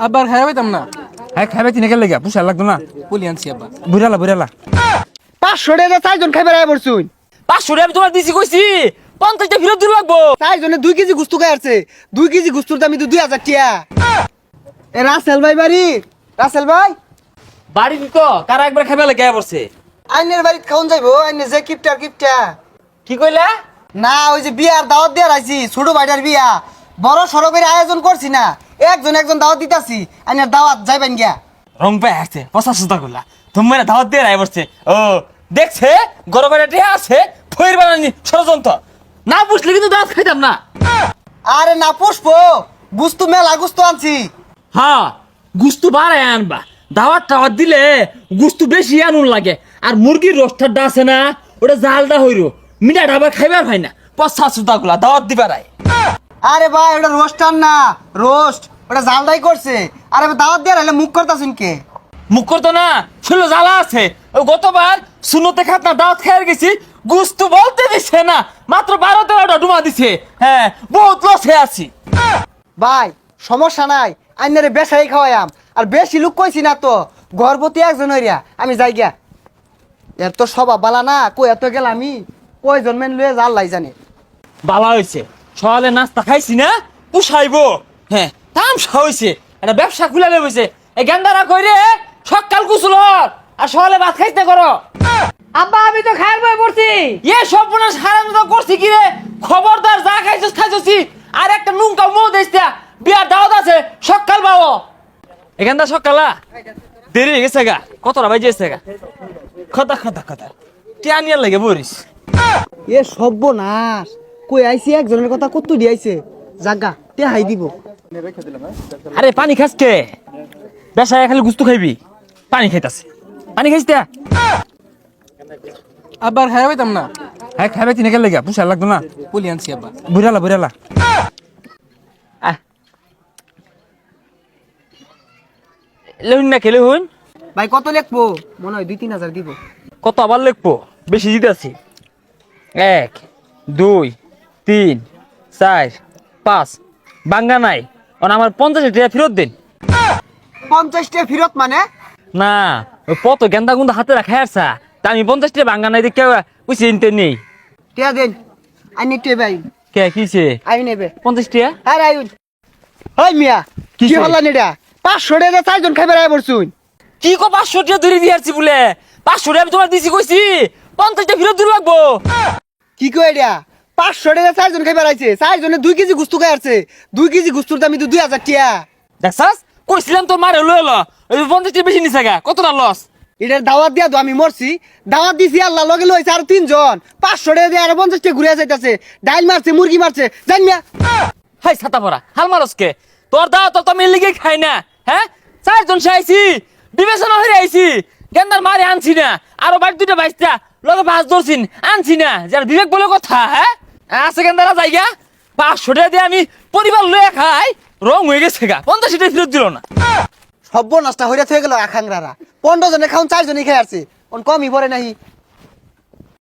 আবার খাই পাইতাম না। হ্যাঁ খাইবে তিনে গেলে গা পুষা লাগতো না। পুলি আনছি আব্বা। বুড়ালা বুড়ালা 500 টাকা 4 জন খাইবার আয় পড়ছুন। 500 টাকা আমি তোমার দিছি কইছি 50টা ফেরত দিতে লাগবো। 4 জনে 2 কেজি গুস্তু খাই আসছে। 2 কেজি গুস্তুর দাম তো 2000 টাকা। এ রাসেল ভাই বাড়ি, রাসেল ভাই বাড়ি দিত কারা একবার খাইবে লাগে পড়ছে। আইনের বাড়িতে খাওন যাইবো, আইনে যে কিপটা কি কইলা? না ওই যে বিয়ার দাওয়াত দিয়ে রাইছি, ছোট ভাইটার বিয়া বড় সড়কের আয়োজন করছি না, একজন দাওয়াত দিতাছি, আইনের দাওয়াত যাইবেন গিয়া। রং পায় আসছে 50 করলা তুমি দাওয়াত দিয়ে রায় পড়ছে। ও দেখছে গড় গড়ে টিয়া আছে ফইর বানানি ষড়যন্ত্র না বুঝলে কিন্তু দাওয়াত খাইতাম না। আরে না পুষ্পো, গুস্তু মেলা গুস্তু আনছি। হ্যাঁ গুস্তু বাড়ায় আনবা, দাওয়াত টাওয়াত দিলে গুস্তু বেশি আনুন লাগে। আর মুরগির রোস্টারটা আছে না ওটা জালটা হইরো মিঠা ঢাবা খাইবার হয় না 50 গুলা দাওয়াত দিবার। আরে ভাই ওটা রোস্টার না, রোস্ট ওটা জালদাই করছে। আরে দাওয়াত দিয়ে রাইলে মুখ করতাছুন কে? মুখ করতো না ছিল জ্বালা আছে। ওই গতবার শুনোতে খাত না দাওয়াত খাইয়ে গেছি গুস্তু বলতে দিছে না, মাত্র 12-13টা ডুমা দিছে। হ্যাঁ বহুত লসে আছি। ভাই সমস্যা নাই, আইনারে বেশাই খাওয়াইয়াম। আর বেশি লোক কইছি না তো, গর্ভবতী একজন হইয়া আমি যাই গিয়া। এর তো স্বভাব বালা না, কই এত গেল আমি কয়জন মেন লয়ে জাল্লাই জানে। বালা হয়েছে সকালে নাস্তা খাইছি না পুষাইবো। হ্যাঁ তামসা হয়েছে একটা ব্যবসা খুলে লেগেছে। এই গেন্দারা কই রে সকাল কুচল আর সকালে ভাত খাইতে করো। আব্বা আমি তো খাইর বই পড়ছি। এ সর্বনাশ হারাম তো করছি কি রে, খবরদার যা খাইছিস খাইছি। আর একটা নুনকা মো দেশটা বিয়ার দাওয়াত আছে সকাল বাবু। এখানটা সকালা দেরি হয়ে গেছে গা, কতটা বাজে গা। খতা খতা খতা টিয়ানিয়ার লাগে বরিস। এ সর্বনাশ, কই আইছি একজনের কথা কত দিয়াইছে, জাগা তে হাই দিব। আরে পানি খাস কে? বেসায় খালি গুস্তু খাইবি, পানি খাইতাছে। পানি খাইস তে? আবার খাই পাইতাম না। হ্যাঁ খাইবে তিনে গেলে গা পুষা লাগতো না। পুলি আনছি আব্বা। বুড়ালা বুড়ালা লেহুন না খেলে হুন ভাই কত লিখবো? মনে হয় 2-3 হাজার দিব। কত আবার লিখবো, বেশি দিতেছি। 1 2 3 4 5 বাঙ্গা নাই আমার 50 টাকা ফেরত দিন। 50 টাকা ফেরত মানে? না ওই কত গেন্দা গুন্দা হাতে রাখা আসা তা আমি 50 টাকা বাঙ্গা নাই দেখে বুঝছি নিতে নেই। টিয়া দেন আইনি টিয়া ভাই কে কিছে আই নেবে 50 টাকা? আরে আইন ওই মিয়া কি কিসে? হল্লা নিডা 500 টাকা 4 জন খাইবার আয় পড়ছুন। কি কো 500 টাকা ধরে দিয়েছি বলে 500 টাকা আমি তোমার দিছি কইছি 50 টাকা ফেরত দিতে লাগবো। কি কই এটা? 500 টাকা 4 জন খাইবার আইছে, 4 জনে 2 কেজি গুস্তু খাই আসছে। 2 কেজি গুস্তুর দাম তো 2000 টাকা। দেখছাস কইছিলাম তোর মারে লয়ে ল ওই 50 টাকা বেশি নিছে গা, কতটা লস। এটার দাওয়াত দিয়া তো আমি মরছি, দাওয়াত দিছি আল্লাহ লগে লইছে আর 3 জন। 500 টাকা দিয়ে আর 50 টাকা ঘুরে যাইতাছে, ডাইল মারছে মুরগি মারছে জান মিয়া। হাই ছাতা পড়া হাল মারসকে তোর দাও তো আমি লিগে খাই না। হ্যাঁ 4 জন আইছি বিবেচনা হয়ে আইছি, গেন্দার মারে আনছি না, আরো বাড়ি 2টা বাইসটা লগে 5 ধরছিন আনছি না, যার বিবেক বলে কথা। হ্যাঁ আছে গেন্দারা জায়গা 500 টাকা দিয়ে আমি পরিবার লয়ে খাই, রং হয়ে গেছে গা 50 টাকা ফেরত দিল না। সর্বনাশটা হইরা থয়ে গেল আখাংরারা। 15 জনে খাউন 4 জনই খাই আসছে, কোন কমই পড়ে নাই।